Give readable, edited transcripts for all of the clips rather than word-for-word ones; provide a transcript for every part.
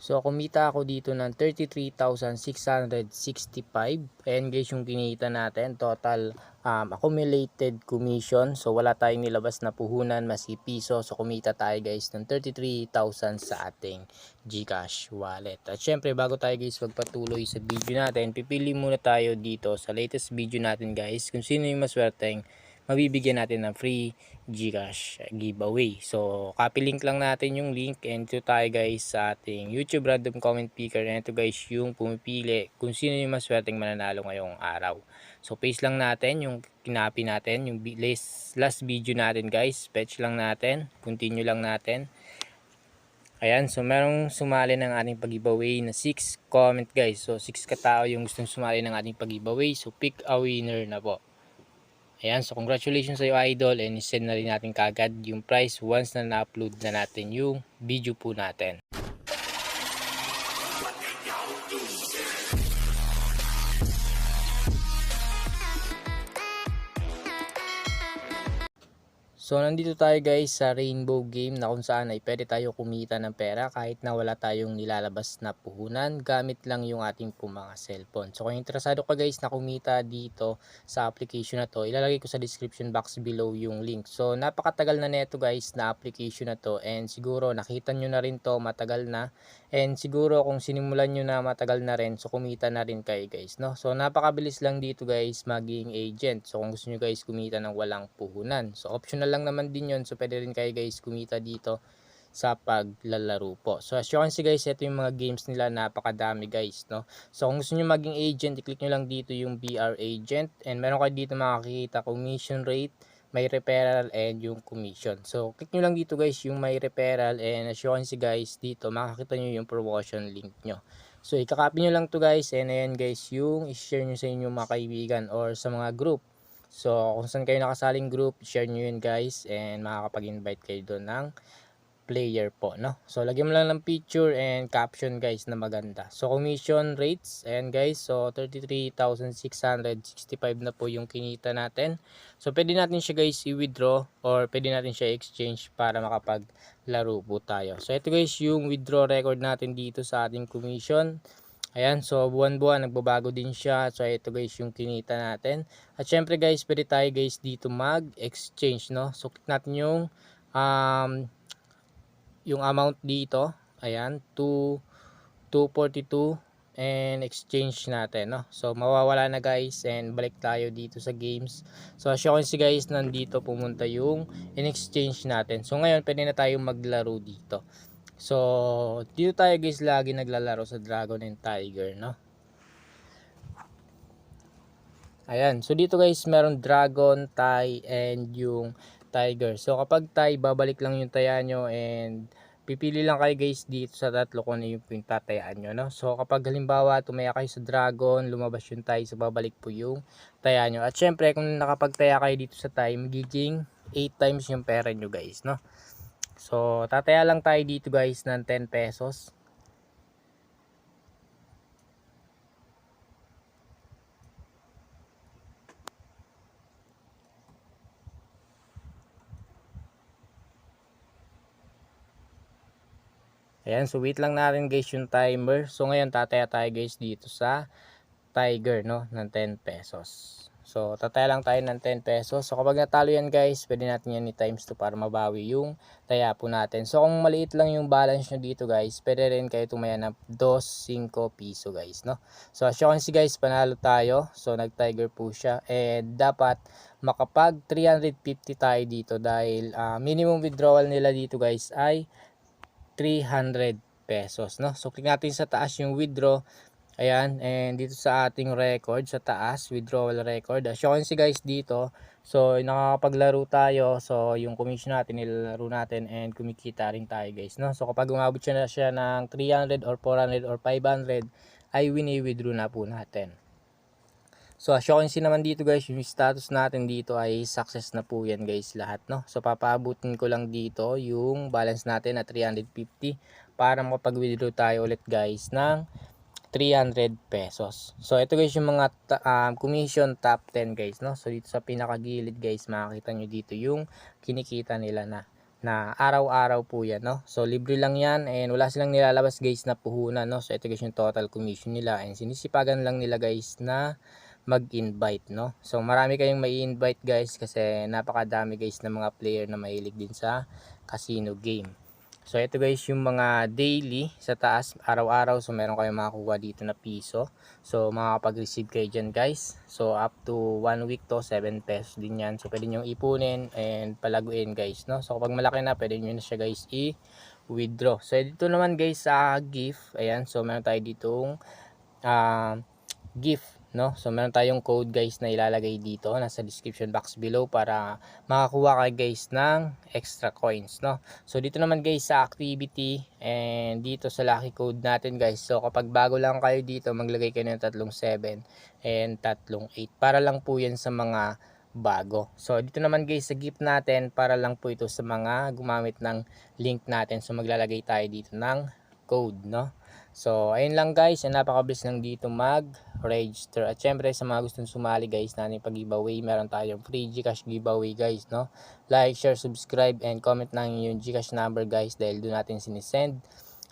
So kumita ako dito ng 33,665. And guys, yung kinita natin total accumulated commission. So wala tayong nilabas na puhunan maski piso. So kumita tayo guys ng 33,000 sa ating GCash wallet. At syempre bago tayo guys magpatuloy sa video natin, pipili muna tayo dito sa latest video natin guys kung sino yung maswerteng mabibigyan natin ng free GCash giveaway. So copy link lang natin yung link, and ito tayo guys sa ating YouTube random comment picker, and ito guys yung pumipili kung sino yung maswerteng mananalo ngayong araw. So paste lang natin yung kinapi natin, yung last video natin guys, fetch lang natin, continue lang natin. Ayan, so merong sumali ng ating pag-giveaway na 6 comment guys. So 6 katao yung gustong sumali ng ating pag-giveaway. So pick a winner na po. Ayan, so congratulations sa iyo idol, and isend na rin natin kagad yung prize once na na-upload na natin yung video po natin. So nandito tayo guys sa rainbow game na kung saan ay pwede tayo kumita ng pera kahit na wala tayong nilalabas na puhunan gamit lang yung ating po mga cellphone. So kung interesado ka guys na kumita dito sa application na to, ilalagay ko sa description box below yung link. So napakatagal na neto guys na application na to, and siguro nakita nyo na rin to matagal na, and siguro kung sinimulan nyo na matagal na rin, so kumita na rin kayo guys, no? So napakabilis lang dito guys maging agent. So kung gusto nyo guys kumita ng walang puhunan, so optional lang naman din yon. So pwede rin kayo guys kumita dito sa paglalaro po. So as you can see guys, ito yung mga games nila, napakadami guys, no? So kung gusto nyo maging agent, i-click nyo lang dito yung BR agent, and meron kayo dito makikita commission rate, may referral, and yung commission. So click nyo lang dito guys yung may referral, and as you can see guys dito makikita nyo yung promotion link nyo. So ikakopy nyo lang to guys, and ayan guys yung i-share nyo sa inyong mga kaibigan or sa mga group. So kung saan kayo nakasaling group, share nyo yun guys, and makakapag-invite kayo doon ng player po, no? So lagyan mo lang ng picture and caption guys na maganda. So commission rates, and guys, so 33,665 na po yung kinita natin. So pwede natin siya guys i-withdraw or pwede natin siya exchange para makapaglaro po tayo. So ito guys yung withdraw record natin dito sa ating commission. Ayan, so buwan-buwan nagbabago din siya. So ito guys yung kinita natin. At syempre guys, pwede tayo guys dito mag-exchange, no? So click natin yung amount dito. Ayan, 242, and exchange natin, no? So mawawala na guys, and balik tayo dito sa games. So as you can see guys, nandito pumunta yung in-exchange natin. So ngayon pwede na tayong maglaro dito. So dito tayo guys lagi naglalaro sa Dragon and Tiger, no? Ayan, so dito guys meron Dragon, Tie, and yung Tiger. So kapag Tie, babalik lang yung taya nyo, and pipili lang kayo guys dito sa tatlo kung ano yung tatayaan nyo, no? So kapag halimbawa tumaya kayo sa Dragon, lumabas yung Tie, so babalik po yung taya nyo. At syempre kung nakapagtaya kayo dito sa Tie, magiging 8 times yung pera nyo guys, no? So tataya lang tayo dito guys ng 10 pesos. Ayan, so wait lang natin guys yung timer. So ngayon tataya tayo guys dito sa Tiger, no, ng 10 pesos. So tataya lang tayo ng 10 pesos. So kapag natalo yan guys, pwede natin yan i-times 2 para mabawi yung taya po natin. So kung maliit lang yung balance nyo dito guys, pwede rin kayo tumaya ng 2.5 piso guys, no. So as you can see guys, panalo tayo. So nag-Tiger po siya, and dapat makapag 350 tayo dito dahil minimum withdrawal nila dito guys ay 300 pesos, no. So click natin sa taas yung withdraw. Ayan, and dito sa ating record sa taas, withdrawal record, as you can see guys dito, so nakakapaglaro tayo. So yung commission natin nilalaro natin, and kumikita rin tayo guys, no. So kapag umabot siya ng 300 or 400 or 500 ay wini-withdraw na po natin. So as you can see naman dito guys, yung status natin dito ay success na po yan guys lahat, no. So papaabutin ko lang dito yung balance natin na 350 para makapag-withdraw tayo ulit guys ng 300 pesos. So ito guys yung mga commission top 10 guys, no. So dito sa pinakagilid guys, makikita nyo dito yung kinikita nila na na araw-araw po yan, no? So libre lang yan and wala silang nilalabas guys na puhunan, no? So ito guys yung total commission nila and sinisipagan lang nila guys na mag-invite, no? So marami kayong mai-invite guys kasi napakadami guys ng mga player na mahilig din sa casino game. So ito guys yung mga daily sa taas araw-araw, so meron kayong makakuha dito na piso. So makakapag-receive kayo dyan guys. So up to 1 week to 7 pesos din yan. So pwede nyo ipunin and palaguin guys, no? So kapag malaki na pwede nyo na siya guys i-withdraw. So dito naman guys sa gift, ayan, so meron tayo ditong gift, no? So meron tayong code guys na ilalagay dito nasa description box below para makakuha kayo guys ng extra coins, no? So dito naman guys sa activity and dito sa lucky code natin guys. So kapag bago lang kayo dito, maglagay kayo ng 37 and 38 para lang po yan sa mga bago. So dito naman guys sa gift natin, para lang po ito sa mga gumamit ng link natin. So maglalagay tayo dito ng code, no? So ayun lang guys, napakabilis lang dito mag-register. At syempre sa mga gustong sumali guys na ating pag-giveaway, meron tayong free GCash giveaway guys, no? Like, share, subscribe and comment lang yung GCash number guys dahil doon natin sinisend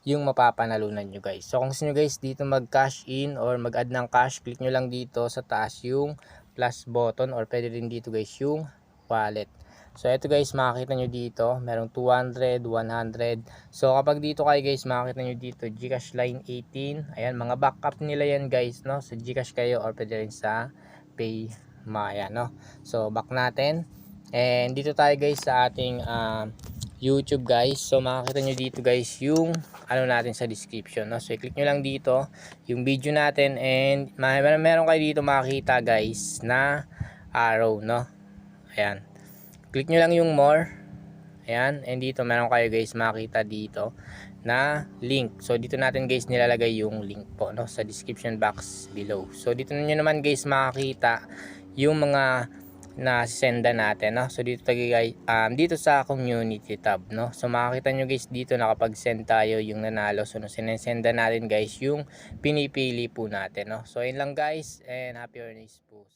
yung mapapanalunan nyo guys. So kung gusto nyo guys dito mag-cash in or mag-add ng cash, click nyo lang dito sa taas yung plus button or pwede rin dito guys yung wallet. So ito guys, makikita nyo dito merong 200, 100. So kapag dito kayo guys, makikita nyo dito GCash line 18. Ayan, mga backup nila yan guys, no? Sa GCash kayo or pwede rin sa Paymaya, no? So back natin and dito tayo guys sa ating YouTube guys. So makikita nyo dito guys yung ano natin sa description, no? So i-click nyo lang dito yung video natin and meron kayo dito makikita guys na arrow, no? Ayan, click nyo lang yung more. Ayan, and dito meron kayo guys makita dito na link. So dito natin guys nilalagay yung link po, no, sa description box below. So dito nyo naman guys makikita yung mga na senda natin, no. So dito guys dito sa community tab, no. So makikita nyo guys dito na kapag send tayo yung nanalo, so sinesenda natin guys yung pinipili po natin, no. So yun lang guys and happy earnings po.